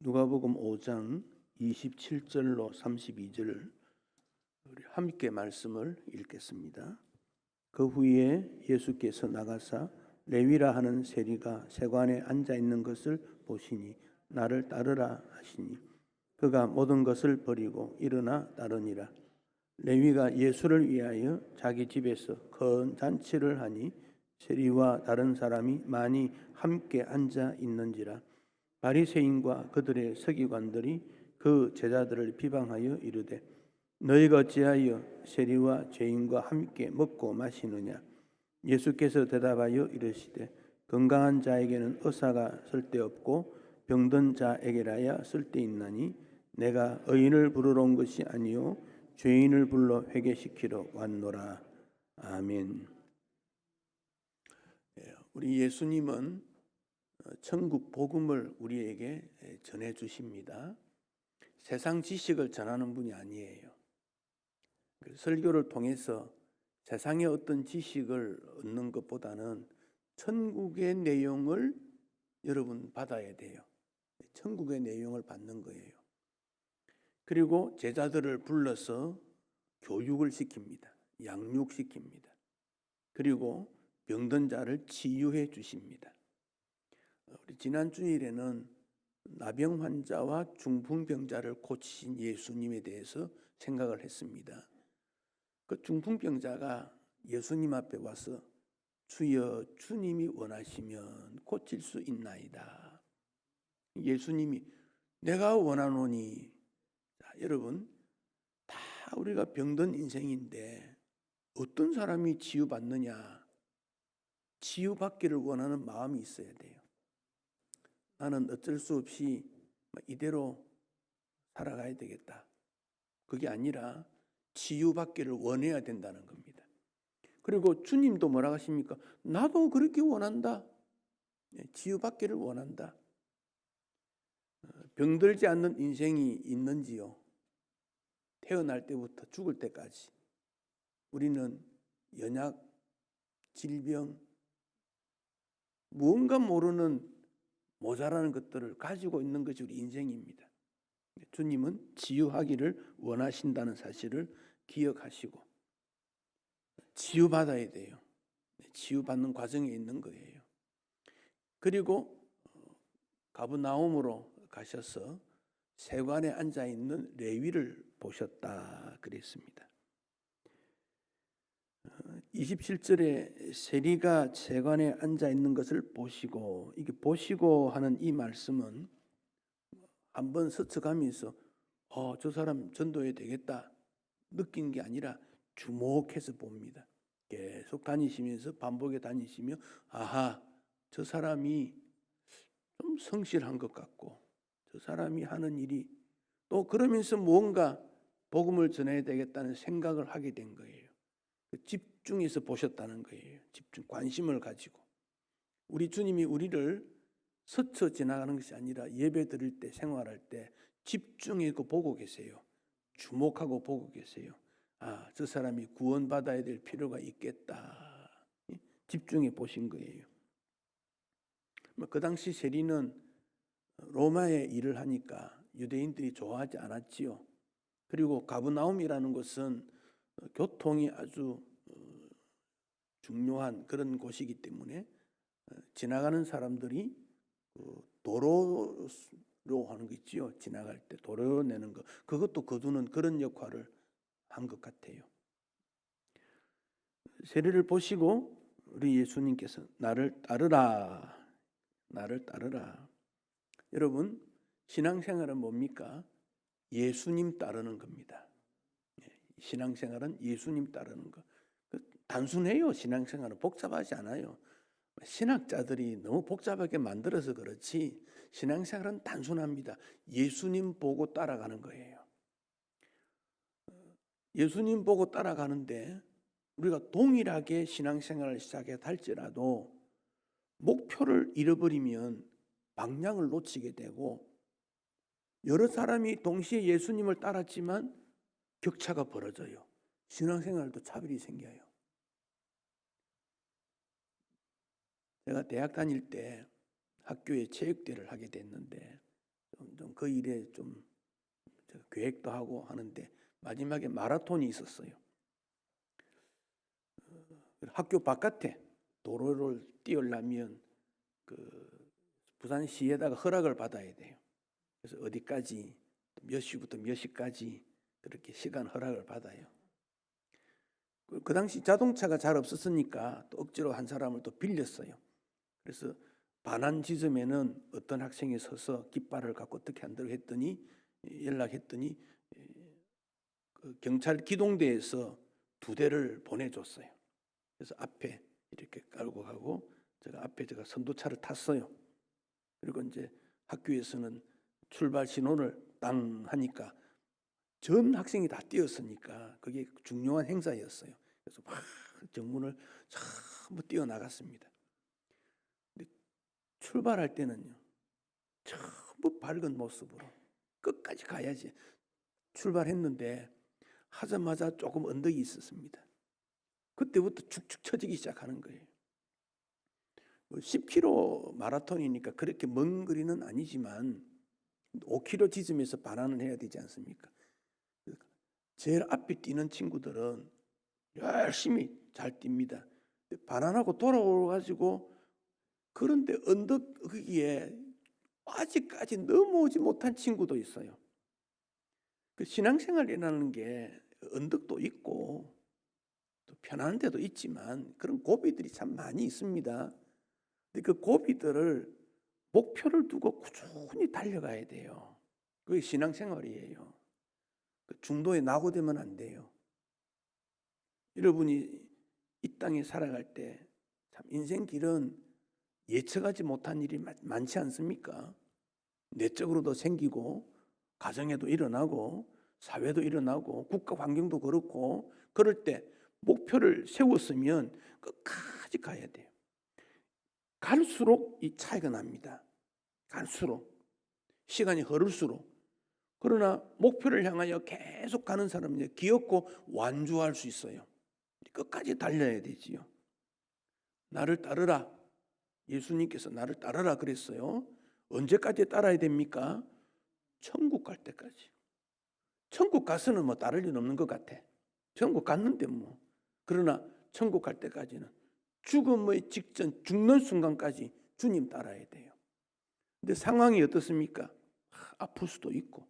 누가복음 5장 27절로 32절 우리 함께 말씀을 읽겠습니다. 그 후에 예수께서 나가사 레위라 하는 세리가 세관에 앉아 있는 것을 보시니 나를 따르라 하시니 그가 모든 것을 버리고 일어나 따르니라. 레위가 예수를 위하여 자기 집에서 큰 잔치를 하니 세리와 다른 사람이 많이 함께 앉아 있는지라. 바리새인과 그들의 서기관들이 그 제자들을 비방하여 이르되 너희가 어찌하여 세리와 죄인과 함께 먹고 마시느냐. 예수께서 대답하여 이르시되 건강한 자에게는 의사가 쓸데없고 병든 자에게라야 쓸데있나니 내가 의인을 부르러 온 것이 아니요 죄인을 불러 회개시키러 왔노라. 아멘. 우리 예수님은 천국 복음을 우리에게 전해 주십니다. 세상 지식을 전하는 분이 아니에요. 설교를 통해서 세상의 어떤 지식을 얻는 것보다는 천국의 내용을 여러분 받아야 돼요. 천국의 내용을 받는 거예요. 그리고 제자들을 불러서 교육을 시킵니다. 양육시킵니다. 그리고 병든 자를 치유해 주십니다. 우리 지난 주일에는 나병 환자와 중풍병자를 고치신 예수님에 대해서 생각을 했습니다. 그 중풍병자가 예수님 앞에 와서 주여 주님이 원하시면 고칠 수 있나이다. 예수님이 내가 원하노니. 자, 여러분 다 우리가 병든 인생인데 어떤 사람이 치유받느냐. 치유받기를 원하는 마음이 있어야 돼요. 나는 어쩔 수 없이 이대로 살아가야 되겠다. 그게 아니라 치유받기를 원해야 된다는 겁니다. 그리고 주님도 뭐라고 하십니까? 나도 그렇게 원한다. 치유받기를 원한다. 병들지 않는 인생이 있는지요? 태어날 때부터 죽을 때까지 우리는 연약, 질병, 무언가 모르는 모자라는 것들을 가지고 있는 것이 우리 인생입니다. 주님은 치유하기를 원하신다는 사실을 기억하시고 치유받아야 돼요. 치유받는 과정에 있는 거예요. 그리고 가브나움으로 가셔서 세관에 앉아있는 레위를 보셨다 그랬습니다. 27절에 세리가 세관에 앉아있는 것을 보시고, 이게 보시고 하는 이 말씀은 한번 스쳐가면서 저 사람 전도해야 되겠다 느낀 게 아니라 주목해서 봅니다. 계속 다니시면서 반복해 다니시며 아하, 저 사람이 좀 성실한 것 같고 저 사람이 하는 일이 또 그러면서 뭔가 복음을 전해야 되겠다는 생각을 하게 된 거예요. 집중해서 보셨다는 거예요. 집중, 관심을 가지고. 우리 주님이 우리를 스쳐 지나가는 것이 아니라 예배 드릴 때, 생활할 때 집중해서 보고 계세요. 주목하고 보고 계세요. 아, 저 사람이 구원받아야 될 필요가 있겠다. 집중해 보신 거예요. 그 당시 세리는 로마에 일을 하니까 유대인들이 좋아하지 않았지요. 그리고 가브나움이라는 곳은 교통이 아주 중요한 그런 곳이기 때문에 지나가는 사람들이 도로로 하는 거 있지요. 지나갈 때 도로 내는 거, 그것도 거두는 그런 역할을 한 것 같아요. 세리를 보시고 우리 예수님께서 나를 따르라, 나를 따르라. 여러분, 신앙생활은 뭡니까? 예수님 따르는 겁니다. 신앙생활은 예수님 따르는 거. 단순해요. 신앙생활은 복잡하지 않아요. 신학자들이 너무 복잡하게 만들어서 그렇지 신앙생활은 단순합니다. 예수님 보고 따라가는 거예요. 예수님 보고 따라가는데 우리가 동일하게 신앙생활을 시작해 할지라도 목표를 잃어버리면 방향을 놓치게 되고 여러 사람이 동시에 예수님을 따랐지만 격차가 벌어져요. 신앙생활도 차별이 생겨요. 제가 대학 다닐 때 학교에 체육대회를 하게 됐는데 좀 그 일에 좀 계획도 하고 하는데 마지막에 마라톤이 있었어요. 학교 바깥에 도로를 뛰으려면 그 부산시에다가 허락을 받아야 돼요. 그래서 어디까지 몇 시부터 몇 시까지 그렇게 시간 허락을 받아요. 그 당시 자동차가 잘 없었으니까 또 억지로 한 사람을 또 빌렸어요. 그래서 반환 지점에는 어떤 학생이 서서 깃발을 갖고 어떻게 한다고 했더니 연락했더니 그 경찰 기동대에서 2대를 보내줬어요. 그래서 앞에 이렇게 깔고 가고 제가 앞에 제가 선도차를 탔어요. 그리고 이제 학교에서는 출발 신호를 땅 하니까 전 학생이 다 뛰었으니까 그게 중요한 행사였어요. 그래서 막 정문을 전부 뛰어나갔습니다. 근데 출발할 때는요, 전부 밝은 모습으로 끝까지 가야지. 출발했는데 하자마자 조금 언덕이 있었습니다. 그때부터 축축 처지기 시작하는 거예요. 10km 마라톤이니까 그렇게 먼 거리는 아니지만 5km 지점에서 반환을 해야 되지 않습니까? 제일 앞에 뛰는 친구들은 열심히 잘 뜁니다. 반환하고 돌아오가지고 그런데 언덕 거기에 아직까지 넘어오지 못한 친구도 있어요. 그 신앙생활이라는 게 언덕도 있고 또 편한 데도 있지만 그런 고비들이 참 많이 있습니다. 근데 그 고비들을 목표를 두고 꾸준히 달려가야 돼요. 그게 신앙생활이에요. 중도에 낙오되면 안 돼요. 여러분이 이 땅에 살아갈 때 참 인생 길은 예측하지 못한 일이 많지 않습니까? 내적으로도 생기고 가정에도 일어나고 사회도 일어나고 국가 환경도 그렇고 그럴 때 목표를 세웠으면 끝까지 가야 돼요. 갈수록 이 차이가 납니다. 갈수록 시간이 흐를수록. 그러나 목표를 향하여 계속 가는 사람은 기었고 완주할 수 있어요. 끝까지 달려야 되지요. 나를 따르라. 예수님께서 나를 따르라 그랬어요. 언제까지 따라야 됩니까? 천국 갈 때까지. 천국 가서는 뭐 따를 일 없는 것 같아. 천국 갔는데 뭐. 그러나 천국 갈 때까지는 죽음의 직전 죽는 순간까지 주님 따라야 돼요. 근데 상황이 어떻습니까? 아플 수도 있고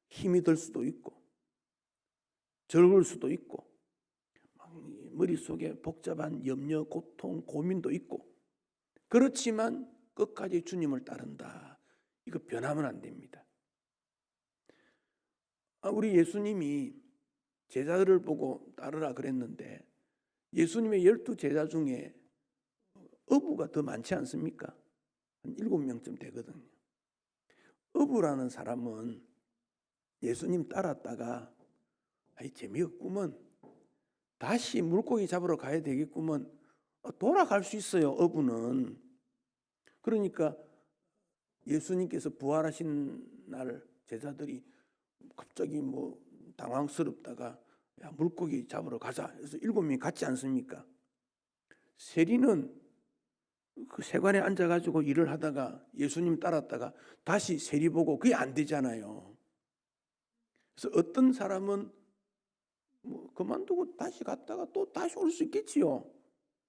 힘이 들 수도 있고 즐거울 수도 있고 머릿속에 복잡한 염려, 고통, 고민도 있고 그렇지만 끝까지 주님을 따른다. 이거 변하면 안 됩니다. 우리 예수님이 제자들을 보고 따르라 그랬는데 예수님의 12제자 중에 어부가 더 많지 않습니까? 한 7명쯤 되거든요. 어부라는 사람은 예수님 따랐다가 재미없구먼 다시 물고기 잡으러 가야 되겠구먼 돌아갈 수 있어요. 어부는. 그러니까 예수님께서 부활하신 날 제자들이 갑자기 뭐 당황스럽다가 야 물고기 잡으러 가자 해서 7명이 갔지 않습니까? 세리는 그 세관에 앉아가지고 일을 하다가 예수님 따랐다가 다시 세리 보고 그게 안 되잖아요. 그래서 어떤 사람은 뭐 그만두고 다시 갔다가 또 다시 올 수 있겠지요.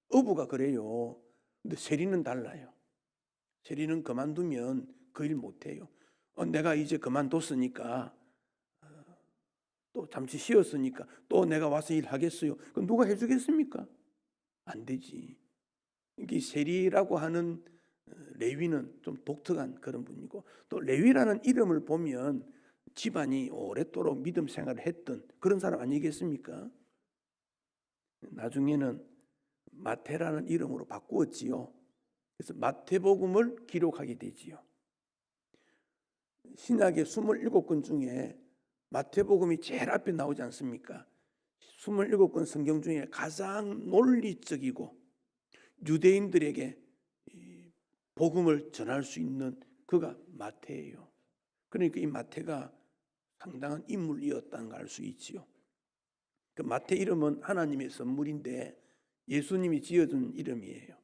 어부가 그래요. 근데 세리는 달라요. 세리는 그만두면 그 일 못해요. 내가 이제 그만뒀으니까 또 잠시 쉬었으니까 또 내가 와서 일하겠어요. 그럼 누가 해주겠습니까? 안 되지. 이게 세리라고 하는 레위는 좀 독특한 그런 분이고 또 레위라는 이름을 보면 집안이 오랫도록 믿음 생활을 했던 그런 사람 아니겠습니까? 나중에는 마태라는 이름으로 바꾸었지요. 그래서 마태복음을 기록하게 되지요. 신약의 27권 중에 마태복음이 제일 앞에 나오지 않습니까? 27권 성경 중에 가장 논리적이고 유대인들에게 복음을 전할 수 있는 그가 마태예요. 그러니까 이 마태가 상당한 인물이었다는 걸 알 수 있지요. 그 마태 이름은 하나님의 선물인데 예수님이 지어준 이름이에요.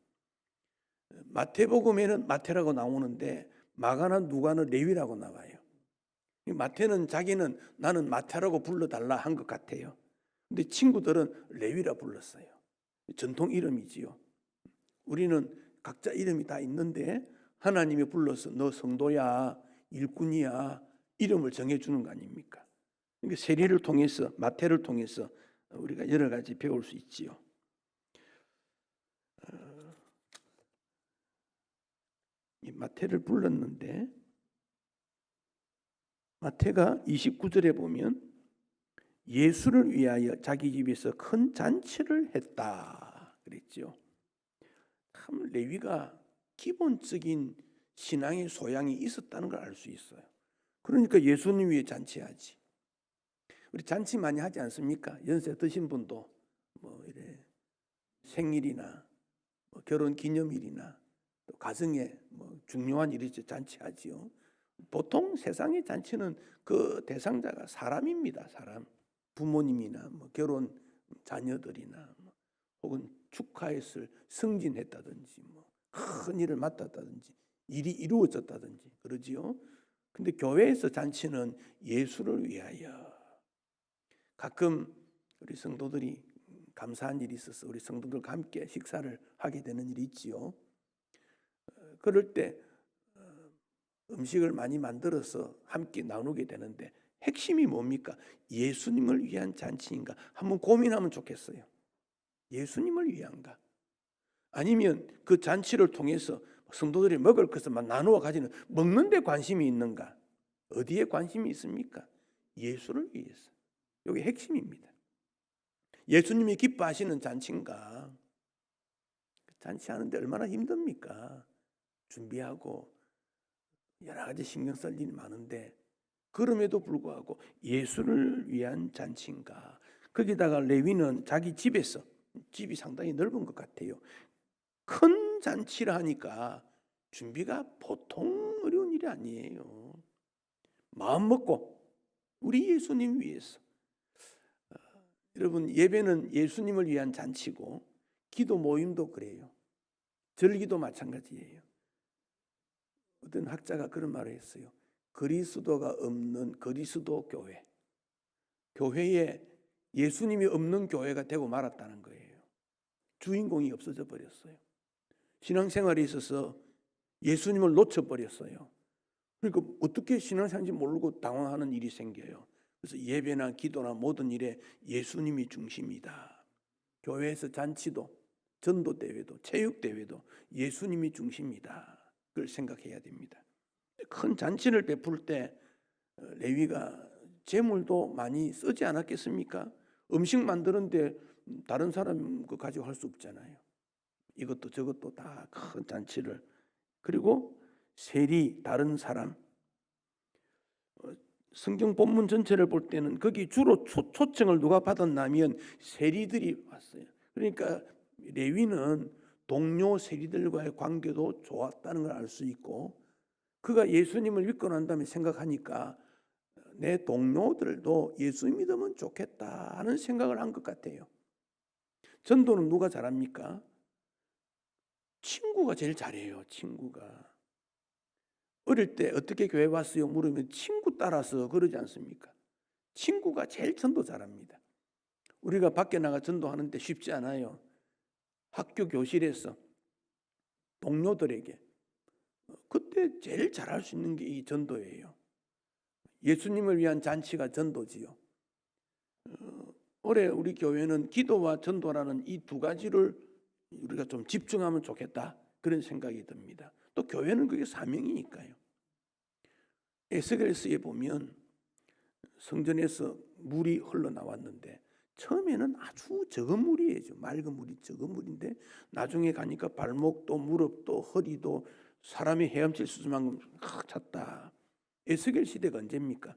마태복음에는 마태라고 나오는데 마가나 누가는 레위라고 나와요. 마태는 자기는 나는 마태라고 불러달라 한 것 같아요. 근데 친구들은 레위라 불렀어요. 전통 이름이지요. 우리는 각자 이름이 다 있는데 하나님이 불러서 너 성도야, 일꾼이야 이름을 정해주는 거 아닙니까? 그러니까 세리를 통해서 마태를 통해서 우리가 여러 가지 배울 수 있지요. 이 마태를 불렀는데 마태가 29절에 보면 예수를 위하여 자기 집에서 큰 잔치를 했다 그랬죠. 참 레위가 기본적인 신앙의 소양이 있었다는 걸 알 수 있어요. 그러니까 예수님 위해 잔치하지. 우리 잔치 많이 하지 않습니까? 연세 드신 분도 뭐 이래 생일이나 뭐 결혼 기념일이나 또 가정에 뭐 중요한 일이 잔치하지요. 보통 세상의 잔치는 그 대상자가 사람입니다. 사람, 부모님이나 뭐 결혼 자녀들이나 뭐 혹은 축하했을 승진했다든지 뭐 큰 일을 맡았다든지 일이 이루어졌다든지 그러지요. 근데 교회에서 잔치는 예수를 위하여. 가끔 우리 성도들이 감사한 일이 있어서 우리 성도들과 함께 식사를 하게 되는 일이 있지요. 그럴 때 음식을 많이 만들어서 함께 나누게 되는데 핵심이 뭡니까? 예수님을 위한 잔치인가? 한번 고민하면 좋겠어요. 예수님을 위한가? 아니면 그 잔치를 통해서 성도들이 먹을 것을 나누어 가지는 먹는 데 관심이 있는가? 어디에 관심이 있습니까? 예수를 위해서. 이게 핵심입니다. 예수님이 기뻐하시는 잔치인가? 잔치하는데 얼마나 힘듭니까? 준비하고 여러 가지 신경 쓸 일이 많은데 그럼에도 불구하고 예수를 위한 잔치인가? 거기다가 레위는 자기 집에서, 집이 상당히 넓은 것 같아요. 큰 잔치를 하니까 준비가 보통 어려운 일이 아니에요. 마음 먹고 우리 예수님 위해서. 여러분, 예배는 예수님을 위한 잔치고 기도 모임도 그래요. 절기도 마찬가지예요. 어떤 학자가 그런 말을 했어요. 그리스도가 없는 그리스도 교회. 교회에 예수님이 없는 교회가 되고 말았다는 거예요. 주인공이 없어져 버렸어요. 신앙생활에 있어서 예수님을 놓쳐버렸어요. 그러니까 어떻게 신앙생활인지 모르고 당황하는 일이 생겨요. 그래서 예배나 기도나 모든 일에 예수님이 중심이다. 교회에서 잔치도, 전도대회도, 체육대회도 예수님이 중심이다. 그걸 생각해야 됩니다. 큰 잔치를 베풀 때 레위가 재물도 많이 쓰지 않았겠습니까? 음식 만드는데 다른 사람 거 가지고 할 수 없잖아요. 이것도 저것도 다 큰 잔치를. 그리고 세리, 다른 사람. 성경 본문 전체를 볼 때는 거기 주로 초청을 누가 받았냐면 세리들이 왔어요. 그러니까 레위는 동료 세리들과의 관계도 좋았다는 걸 알 수 있고 그가 예수님을 믿고 난 다음에 생각하니까 내 동료들도 예수 믿으면 좋겠다 하는 생각을 한 것 같아요. 전도는 누가 잘합니까? 친구가 제일 잘해요. 친구가. 어릴 때 어떻게 교회 왔어요? 물으면 친구 따라서 그러지 않습니까? 친구가 제일 전도 잘합니다. 우리가 밖에 나가 전도하는데 쉽지 않아요. 학교 교실에서 동료들에게 그때 제일 잘할 수 있는 게 이 전도예요. 예수님을 위한 잔치가 전도지요. 올해 우리 교회는 기도와 전도라는 이 두 가지를 우리가 좀 집중하면 좋겠다 그런 생각이 듭니다. 또 교회는 그게 사명이니까요. 에스겔서에 보면 성전에서 물이 흘러나왔는데 처음에는 아주 적은 물이에요. 맑은 물이 적은 물인데 나중에 가니까 발목도 무릎도 허리도 사람이 헤엄칠 수 있을 만큼 찼다. 에스겔 시대가 언제입니까?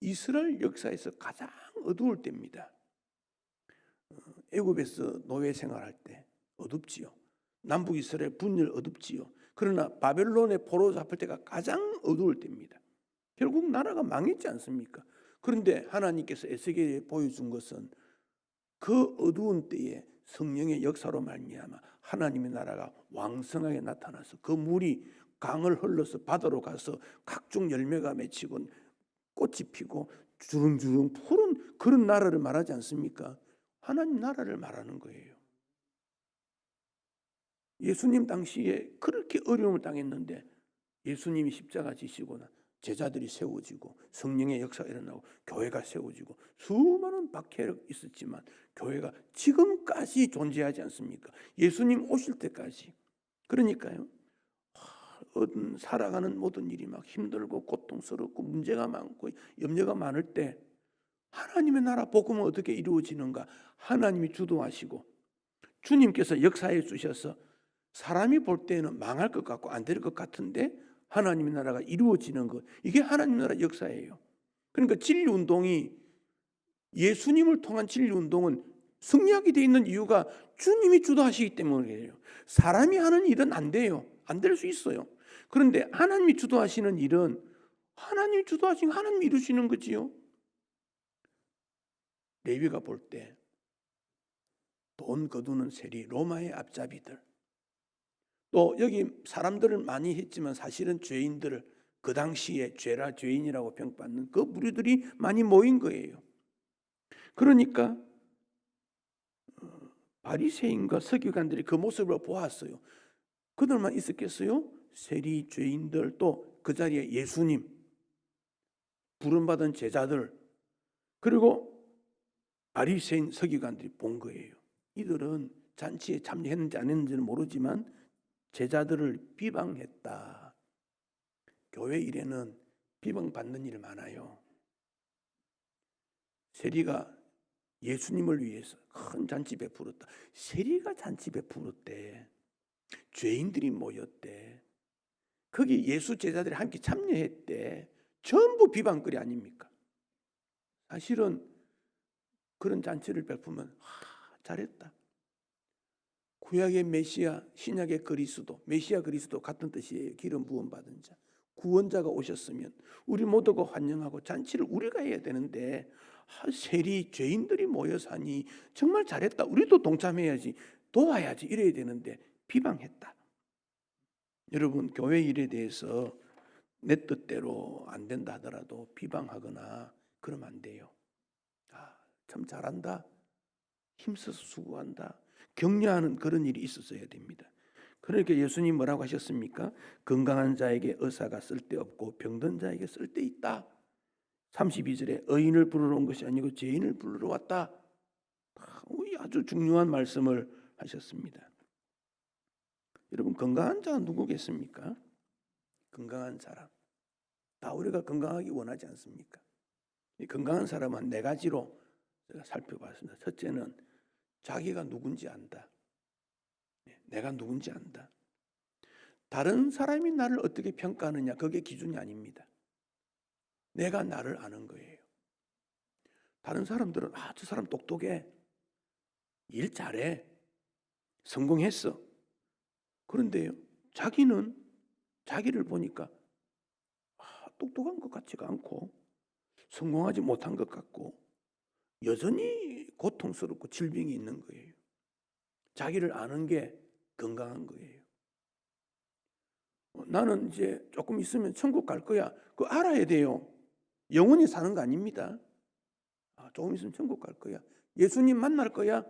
이스라엘 역사에서 가장 어두울 때입니다. 애굽에서 노예 생활할 때 어둡지요. 남북 이스라엘 분열 어둡지요. 그러나 바벨론의 포로 잡힐 때가 가장 어두울 때입니다. 결국 나라가 망했지 않습니까? 그런데 하나님께서 에스겔에 보여준 것은 그 어두운 때에 성령의 역사로 말미암아 하나님의 나라가 왕성하게 나타나서 그 물이 강을 흘러서 바다로 가서 각종 열매가 맺히고 꽃이 피고 주릉주릉 푸른 그런 나라를 말하지 않습니까? 하나님 나라를 말하는 거예요. 예수님 당시에 그렇게 어려움을 당했는데 예수님이 십자가 지시고 제자들이 세워지고 성령의 역사가 일어나고 교회가 세워지고 수많은 박해가 있었지만 교회가 지금까지 존재하지 않습니까? 예수님 오실 때까지. 그러니까요. 살아가는 모든 일이 막 힘들고 고통스럽고 문제가 많고 염려가 많을 때 하나님의 나라 복음은 어떻게 이루어지는가? 하나님이 주도하시고 주님께서 역사해 주셔서 사람이 볼 때는 망할 것 같고 안 될 것 같은데 하나님의 나라가 이루어지는 것, 이게 하나님의 나라 역사예요. 그러니까 진리운동이, 예수님을 통한 진리운동은 승리하게 되어 있는 이유가 주님이 주도하시기 때문이에요. 사람이 하는 일은 안 돼요. 안 될 수 있어요. 그런데 하나님이 주도하시는 일은 하나님이 주도하시는, 하나님이 이루시는 거지요. 레위가 볼 때 돈 거두는 세리, 로마의 앞잡이들, 또 여기 사람들을 많이 했지만 사실은 죄인들을, 그 당시에 죄라 죄인이라고 평받는 그 무리들이 많이 모인 거예요. 그러니까 바리새인과 서기관들이 그 모습을 보았어요. 그들만 있었겠어요? 세리, 죄인들, 또 그 자리에 예수님, 부름받은 제자들, 그리고 바리새인 서기관들이 본 거예요. 이들은 잔치에 참여했는지 안 했는지는 모르지만 제자들을 비방했다. 교회 일에는 비방받는 일 많아요. 세리가 예수님을 위해서 큰 잔치 베풀었다. 세리가 잔치 베풀었대. 죄인들이 모였대. 거기 예수 제자들이 함께 참여했대. 전부 비방거리 아닙니까? 사실은 그런 잔치를 베푸면 잘했다. 구약의 메시아, 신약의 그리스도, 메시아 그리스도 같은 뜻이에요. 기름 부음 받은 자. 구원자가 오셨으면 우리 모두가 환영하고 잔치를 우리가 해야 되는데 세리, 죄인들이 모여 사니 정말 잘했다. 우리도 동참해야지, 도와야지 이래야 되는데 비방했다. 여러분, 교회 일에 대해서 내 뜻대로 안 된다 하더라도 비방하거나 그러면 안 돼요. 참 잘한다, 힘써서 수고한다, 격려하는 그런 일이 있었어야 됩니다. 그러니까 예수님 뭐라고 하셨습니까? 건강한 자에게 의사가 쓸데없고 병든 자에게 쓸데있다. 32절에 의인을 부르러 온 것이 아니고 죄인을 부르러 왔다. 아주 중요한 말씀을 하셨습니다. 여러분, 건강한 자가 누구겠습니까? 건강한 사람. 다 우리가 건강하기 원하지 않습니까? 이 건강한 사람은 네 가지로 제가 살펴봤습니다. 첫째는 자기가 누군지 안다. 내가 누군지 안다. 다른 사람이 나를 어떻게 평가하느냐, 그게 기준이 아닙니다. 내가 나를 아는 거예요. 다른 사람들은 저 사람 똑똑해, 일 잘해, 성공했어. 그런데요, 자기는 자기를 보니까 똑똑한 것 같지가 않고 성공하지 못한 것 같고 여전히 고통스럽고 질병이 있는 거예요. 자기를 아는 게 건강한 거예요. 나는 이제 조금 있으면 천국 갈 거야. 그거 알아야 돼요. 영원히 사는 거 아닙니다. 조금 있으면 천국 갈 거야. 예수님 만날 거야.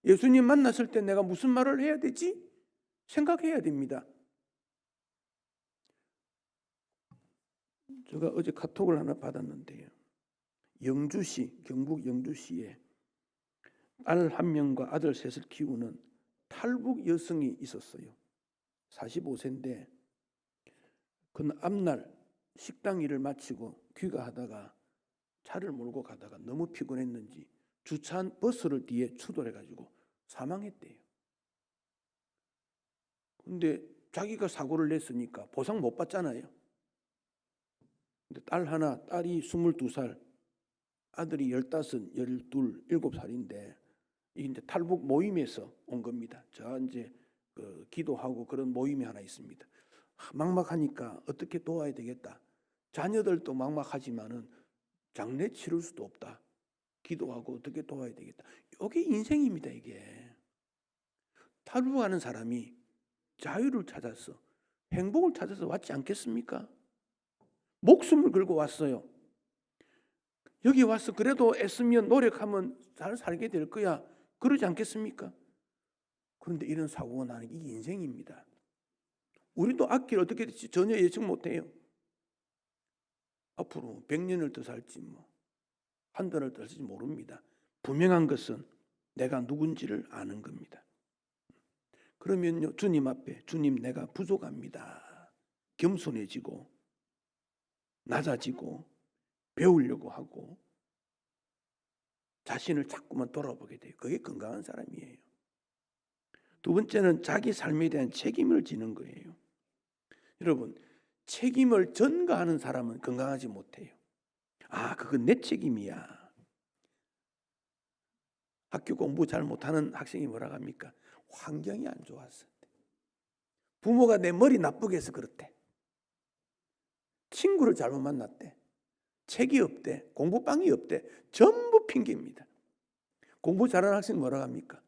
예수님 만났을 때 내가 무슨 말을 해야 되지? 생각해야 됩니다. 제가 어제 카톡을 하나 받았는데요. 영주시, 경북 영주시에 딸 한 명과 아들 셋을 키우는 탈북 여성이 있었어요. 45세인데 그 앞날 식당 일을 마치고 귀가하다가 차를 몰고 가다가 너무 피곤했는지 주차한 버스를 뒤에 추돌해가지고 사망했대요. 근데 자기가 사고를 냈으니까 보상 못 받잖아요. 근데 딸 하나, 딸이 22살, 아들이 15, 12, 7살인데 이게 이제 탈북 모임에서 온 겁니다. 저 이제 기도하고 그런 모임이 하나 있습니다. 막막하니까 어떻게 도와야 되겠다. 자녀들도 막막하지만은 장례 치를 수도 없다. 기도하고 어떻게 도와야 되겠다. 이게 인생입니다. 이게 탈북하는 사람이 자유를 찾아서 행복을 찾아서 왔지 않겠습니까? 목숨을 걸고 왔어요. 여기 와서 그래도 애쓰면 노력하면 잘 살게 될 거야. 그러지 않겠습니까? 그런데 이런 사고가 나는 게 인생입니다. 우리도 앞길 어떻게 될지 전혀 예측 못해요. 앞으로 100년을 더 살지 한 달을 더 살지 모릅니다. 분명한 것은 내가 누군지를 아는 겁니다. 그러면요, 주님 앞에 주님 내가 부족합니다. 겸손해지고 낮아지고 배우려고 하고 자신을 자꾸만 돌아보게 돼요. 그게 건강한 사람이에요. 두 번째는 자기 삶에 대한 책임을 지는 거예요. 여러분, 책임을 전가하는 사람은 건강하지 못해요. 그건 내 책임이야. 학교 공부 잘 못하는 학생이 뭐라고 합니까? 환경이 안 좋았을 때. 부모가 내 머리 나쁘게 해서 그렇대. 친구를 잘못 만났대. 책이 없대. 공부방이 없대. 전부 핑계입니다. 공부 잘하는 학생이 뭐라고 합니까?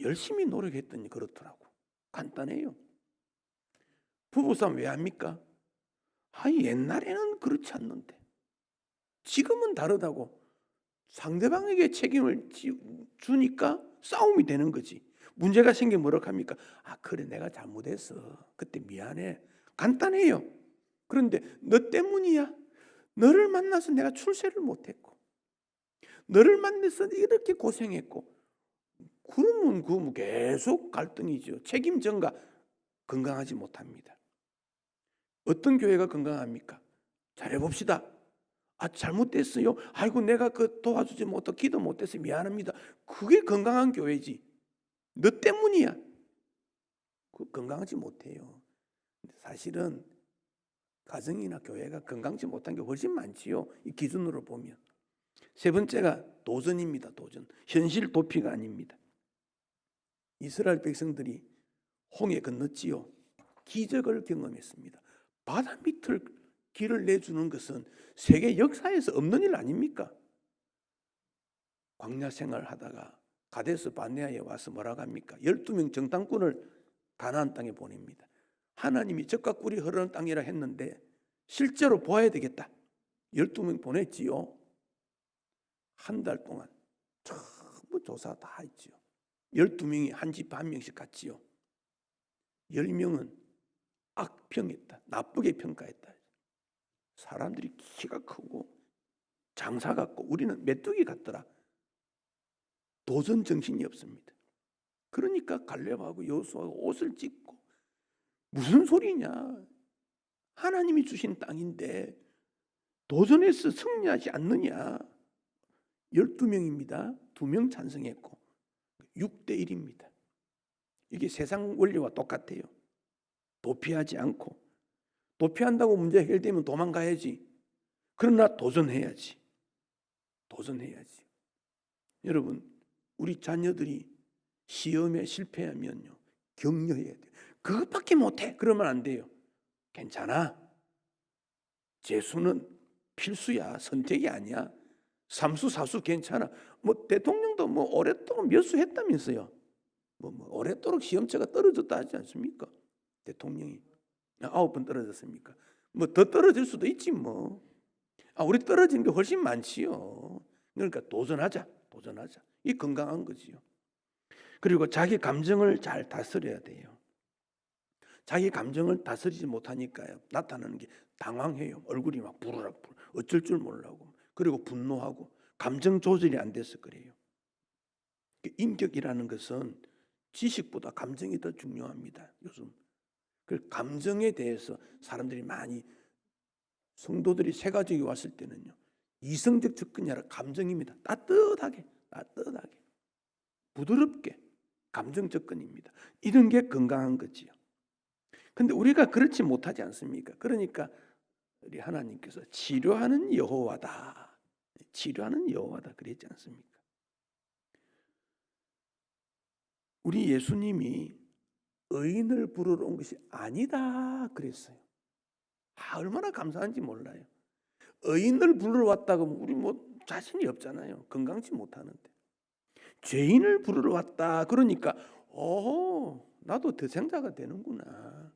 열심히 노력했더니 그렇더라고. 간단해요. 부부싸움 왜 합니까? 옛날에는 그렇지 않는데 지금은 다르다고 상대방에게 책임을 주니까 싸움이 되는 거지. 문제가 생기면 뭐라고 합니까? 그래 내가 잘못했어. 그때 미안해. 간단해요. 그런데 너 때문이야. 너를 만나서 내가 출세를 못했고 너를 만나서 이렇게 고생했고 그러면 계속 갈등이죠. 책임 전가 건강하지 못합니다. 어떤 교회가 건강합니까? 잘해봅시다. 잘못됐어요. 아이고 내가 도와주지 못하고 기도 못해서 미안합니다. 그게 건강한 교회지. 너 때문이야. 건강하지 못해요. 사실은 가정이나 교회가 건강치 못한 게 훨씬 많지요. 이 기준으로 보면. 세 번째가 도전입니다. 도전. 현실 도피가 아닙니다. 이스라엘 백성들이 홍해 건넜지요. 기적을 경험했습니다. 바다 밑을 길을 내주는 것은 세계 역사에서 없는 일 아닙니까? 광야 생활하다가 가데스 바네아에 와서 뭐라고 합니까? 12명 정탐꾼을 가나안 땅에 보냅니다. 하나님이 젖과 꿀이 흐르는 땅이라 했는데 실제로 보아야 되겠다. 12명 보냈지요. 한 달 동안 전부 조사 다 했지요. 12명이 한 집 한 명씩 갔지요. 10명은 악평했다. 나쁘게 평가했다. 사람들이 키가 크고 장사 같고 우리는 메뚜기 같더라. 도전 정신이 없습니다. 그러니까 갈렙하고 여호수아가 옷을 찢고 무슨 소리냐. 하나님이 주신 땅인데 도전해서 승리하지 않느냐. 12명입니다. 2명 찬성했고 6대1입니다. 이게 세상 원리와 똑같아요. 도피하지 않고 도피한다고 문제 해결되면 도망가야지. 그러나 도전해야지. 도전해야지. 여러분 우리 자녀들이 시험에 실패하면요 격려해야 돼요. 그것밖에 못해. 그러면 안 돼요. 괜찮아. 재수는 필수야. 선택이 아니야. 삼수 사수 괜찮아. 대통령도 오랫동안 몇 수 했다면서요. 오랫도록 시험체가 떨어졌다 하지 않습니까? 대통령이 9번 떨어졌습니까? 더 떨어질 수도 있지 우리 떨어진 게 훨씬 많지요. 그러니까 도전하자. 이 건강한 거지요. 그리고 자기 감정을 잘 다스려야 돼요. 자기 감정을 다스리지 못하니까요. 나타나는 게 당황해요. 얼굴이 막 부르락 어쩔 줄 모르고. 그리고 분노하고 감정 조절이 안 돼서 그래요. 인격이라는 것은 지식보다 감정이 더 중요합니다. 요즘. 그 감정에 대해서 사람들이 많이 성도들이 세가족이 왔을 때는요. 이성적 접근이 아니라 감정입니다. 따뜻하게 부드럽게 감정 접근입니다. 이런 게 건강한 거지요. 근데 우리가 그렇지 못하지 않습니까? 그러니까 우리 하나님께서 치료하는 여호와다 그랬지 않습니까? 우리 예수님이 의인을 부르러 온 것이 아니다 그랬어요. 얼마나 감사한지 몰라요. 의인을 부르러 왔다고 우리 자신이 없잖아요. 건강치 못하는데. 죄인을 부르러 왔다 그러니까 나도 대생자가 되는구나.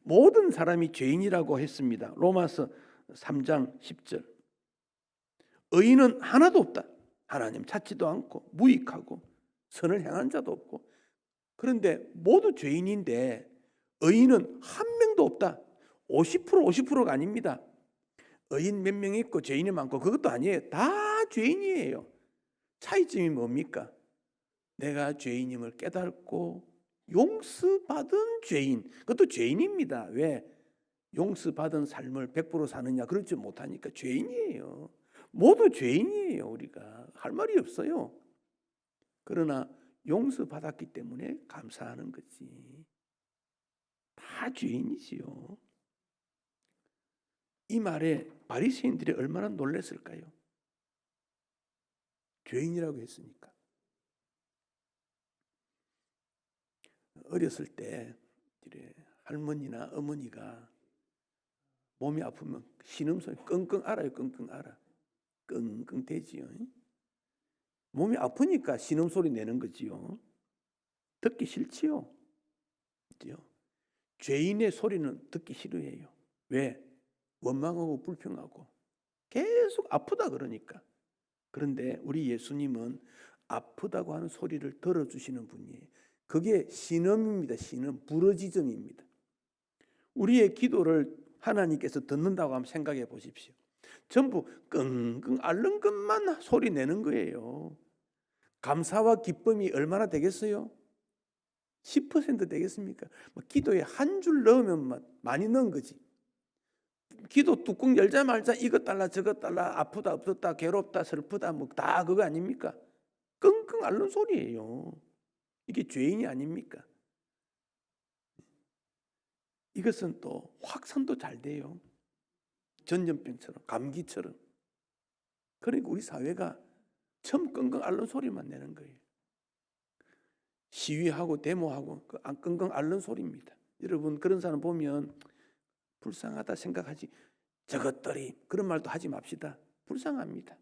모든 사람이 죄인이라고 했습니다. 로마서 3장 10절. 의인은 하나도 없다. 하나님 찾지도 않고 무익하고 선을 행한 자도 없고. 그런데 모두 죄인인데 의인은 한 명도 없다. 50% 50%가 아닙니다. 의인 몇 명 있고 죄인이 많고 그것도 아니에요. 다 죄인이에요. 차이점이 뭡니까? 내가 죄인임을 깨닫고 용서받은 죄인. 그것도 죄인입니다. 왜? 용서받은 삶을 100% 사느냐? 그렇지 못하니까 죄인이에요. 모두 죄인이에요. 우리가 할 말이 없어요. 그러나 용서받았기 때문에 감사하는 거지. 다 죄인이지요. 이 말에 바리새인들이 얼마나 놀랐을까요? 죄인이라고 했으니까. 어렸을 때 할머니나 어머니가 몸이 아프면 신음소리 끙끙 앓아요. 끙끙 앓아. 끙끙 대지요. 몸이 아프니까 신음소리 내는 거지요. 듣기 싫지요. 그죠? 죄인의 소리는 듣기 싫어해요. 왜? 원망하고 불평하고 계속 아프다 그러니까. 그런데 우리 예수님은 아프다고 하는 소리를 들어주시는 분이에요. 그게 신음입니다. 신음, 부르짖음입니다. 우리의 기도를 하나님께서 듣는다고 한번 생각해 보십시오. 전부 끙끙 앓는 것만 소리 내는 거예요. 감사와 기쁨이 얼마나 되겠어요? 10% 되겠습니까? 기도에 한 줄 넣으면 많이 넣은 거지. 기도 뚜껑 열자마자 이것 달라 저것 달라 아프다 없었다 괴롭다 슬프다 뭐 다 그거 아닙니까? 끙끙 앓는 소리예요. 이게 죄인이 아닙니까? 이것은 또 확산도 잘 돼요. 전염병처럼 감기처럼. 그러니까 우리 사회가 처음 끙끙 앓는 소리만 내는 거예요. 시위하고 데모하고 끙끙 앓는 소리입니다. 여러분 그런 사람 보면 불쌍하다 생각하지 저것들이 그런 말도 하지 맙시다. 불쌍합니다.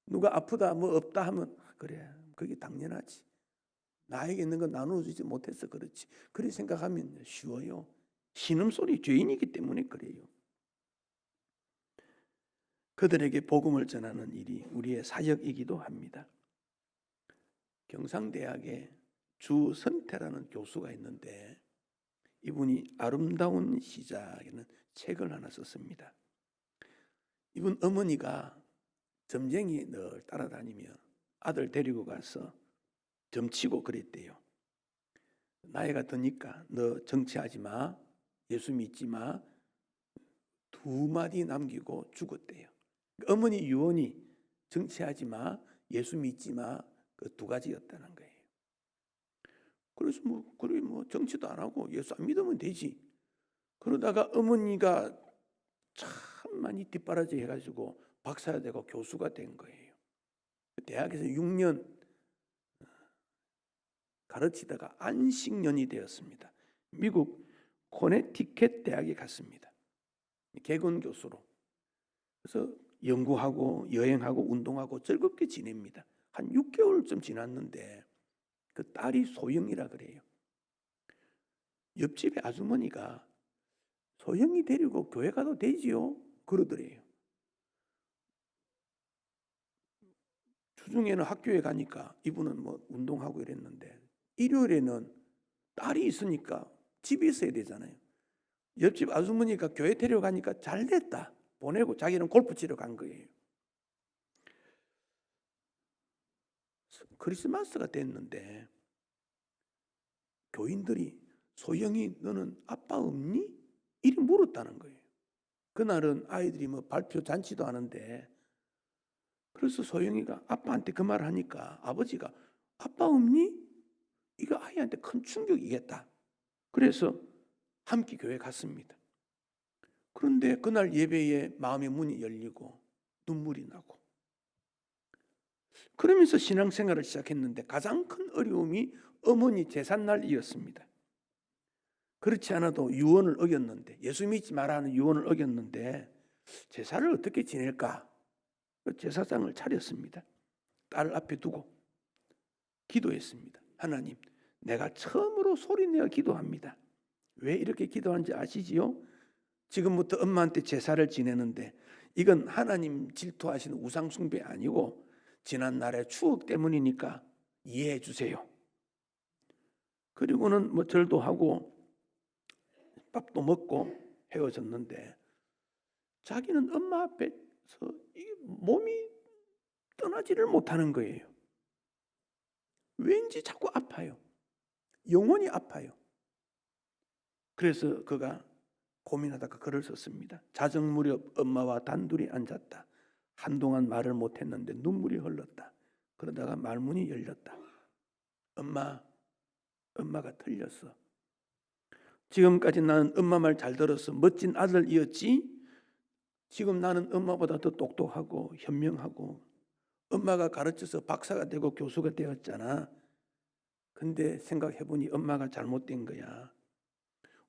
누가 아프다 뭐 없다 하면 그래 그게 당연하지. 나에게 있는 건 나눠주지 못해서 그렇지. 그렇게 생각하면 쉬워요. 신음소리 죄인이기 때문에 그래요. 그들에게 복음을 전하는 일이 우리의 사역이기도 합니다. 경상대학에 주선태라는 교수가 있는데 이분이 아름다운 시작에는 책을 하나 썼습니다. 이분 어머니가 점쟁이 늘 따라다니며 아들 데리고 가서 점치고 그랬대요. 나이가 드니까 너 정치하지 마. 예수 믿지 마. 2마디 남기고 죽었대요. 어머니 유언이 정치하지 마. 예수 믿지 마. 그 2가지였다는 거예요. 그래서 그래 정치도 안 하고 예수 안 믿으면 되지. 그러다가 어머니가 참 많이 뒷바라지 해가지고 박사가 되고 교수가 된 거예요. 대학에서 6년 가르치다가 안식년이 되었습니다. 미국 코네티켓 대학에 갔습니다. 개건 교수로. 그래서 연구하고 여행하고 운동하고 즐겁게 지냅니다. 한 6개월쯤 지났는데 그 딸이 소영이라 그래요. 옆집에 아주머니가 소영이 데리고 교회 가도 되지요? 그러더래요. 주중에는 학교에 가니까 이분은 운동하고 이랬는데 일요일에는 딸이 있으니까 집에 있어야 되잖아요. 옆집 아주머니가 교회 데려가니까 잘 됐다. 보내고 자기는 골프 치러 간 거예요. 크리스마스가 됐는데 교인들이 소영이 너는 아빠 없니? 이리 물었다는 거예요. 그날은 아이들이 발표 잔치도 하는데 그래서 소영이가 아빠한테 그 말을 하니까 아버지가 아빠 없니? 이거 아이한테 큰 충격이겠다. 그래서 함께 교회 갔습니다. 그런데 그날 예배에 마음의 문이 열리고 눈물이 나고 그러면서 신앙생활을 시작했는데 가장 큰 어려움이 어머니 제삿날이었습니다. 그렇지 않아도 유언을 어겼는데 예수 믿지 말라는 유언을 어겼는데 제사를 어떻게 지낼까? 제사장을 차렸습니다. 딸 앞에 두고 기도했습니다. 하나님, 내가 처음으로 소리내어 기도합니다. 왜 이렇게 기도하는지 아시지요? 지금부터 엄마한테 제사를 지내는데 이건 하나님 질투하시는 우상 숭배 아니고 지난 날의 추억 때문이니까 이해해 주세요. 그리고는 뭐 절도 하고 밥도 먹고 헤어졌는데 자기는 엄마 앞에서 몸이 떠나지를 못하는 거예요. 왠지 자꾸 아파요. 영원히 아파요. 그래서 그가 고민하다가 글을 썼습니다. 자정 무렵 엄마와 단둘이 앉았다. 한동안 말을 못했는데 눈물이 흘렀다. 그러다가 말문이 열렸다. 엄마가 틀렸어. 지금까지 나는 엄마 말 잘 들어서 멋진 아들이었지. 지금 나는 엄마보다 더 똑똑하고 현명하고 엄마가 가르쳐서 박사가 되고 교수가 되었잖아. 근데 생각해보니 엄마가 잘못된 거야.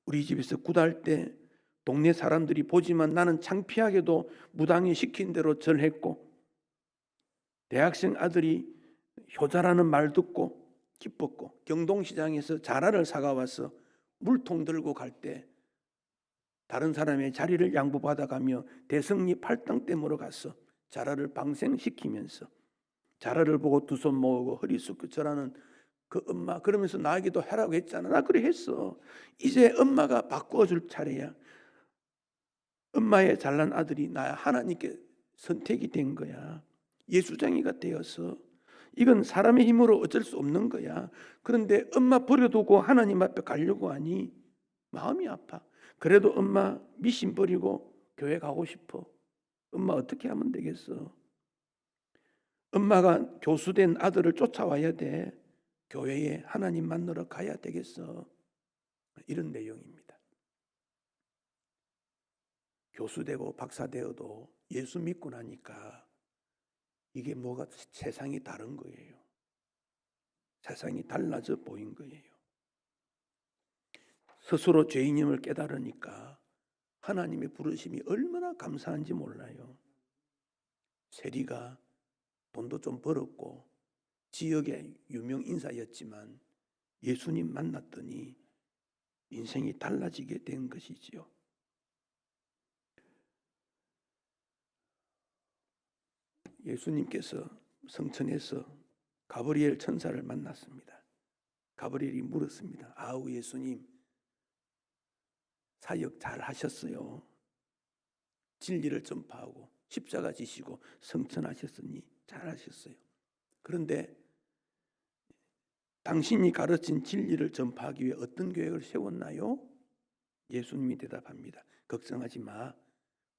우리 집에서 굿할 때 동네 사람들이 보지만 나는 창피하게도 무당이 시킨 대로 절했고 대학생 아들이 효자라는 말 듣고 기뻤고 경동시장에서 자라를 사가와서 물통 들고 갈 때 다른 사람의 자리를 양보받아가며 대성리 팔당댐으로 가서 자라를 방생시키면서 자라를 보고 두 손 모으고 허리 숙여 절하는 그 엄마, 그러면서 나에게도 하라고 했잖아. 나 그래 했어. 이제 엄마가 바꿔줄 차례야. 엄마의 잘난 아들이 나야 하나님께 선택이 된 거야. 예수장이가 되어서. 이건 사람의 힘으로 어쩔 수 없는 거야. 그런데 엄마 버려두고 하나님 앞에 가려고 하니 마음이 아파. 그래도 엄마 미신 버리고 교회 가고 싶어. 엄마 어떻게 하면 되겠어? 엄마가 교수된 아들을 쫓아와야 돼. 교회에 하나님 만나러 가야 되겠어. 이런 내용입니다. 교수되고 박사되어도 예수 믿고 나니까 이게 뭐가 세상이 다른 거예요. 세상이 달라져 보인 거예요. 스스로 죄인임을 깨달으니까 하나님의 부르심이 얼마나 감사한지 몰라요. 세리가 돈도 좀 벌었고 지역의 유명 인사였지만 예수님 만났더니 인생이 달라지게 된 것이지요. 예수님께서 성천에서 가브리엘 천사를 만났습니다. 가브리엘이 물었습니다. 아우 예수님, 사역 잘 하셨어요. 진리를 전파하고 십자가 지시고 성천하셨으니 잘 하셨어요. 그런데 당신이 가르친 진리를 전파하기 위해 어떤 계획을 세웠나요? 예수님이 대답합니다. 걱정하지 마.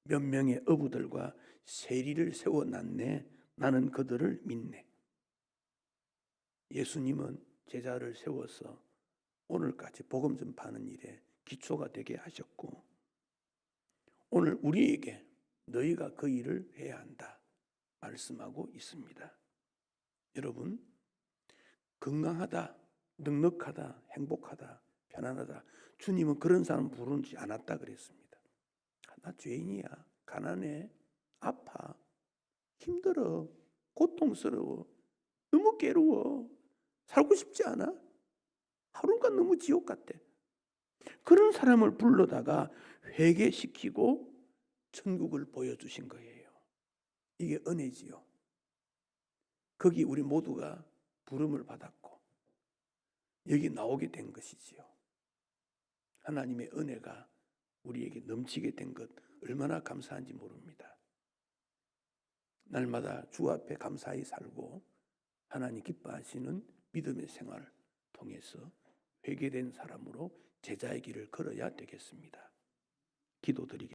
몇 명의 어부들과 세리를 세워놨네. 나는 그들을 믿네. 예수님은 제자를 세워서 오늘까지 복음 전파하는 일에 기초가 되게 하셨고 오늘 우리에게 너희가 그 일을 해야 한다 말씀하고 있습니다. 여러분, 건강하다, 넉넉하다, 행복하다, 편안하다, 주님은 그런 사람 부르지 않았다 그랬습니다. 나 죄인이야, 가난해, 아파, 힘들어, 고통스러워, 너무 괴로워, 살고 싶지 않아? 하루가 너무 지옥 같아. 그런 사람을 불러다가 회개시키고 천국을 보여주신 거예요. 이게 은혜지요. 거기 우리 모두가 부름을 받았고 여기 나오게 된 것이지요. 하나님의 은혜가 우리에게 넘치게 된 것 얼마나 감사한지 모릅니다. 날마다 주 앞에 감사히 살고 하나님 기뻐하시는 믿음의 생활을 통해서 회개된 사람으로 제자의 길을 걸어야 되겠습니다. 기도드리겠습니다.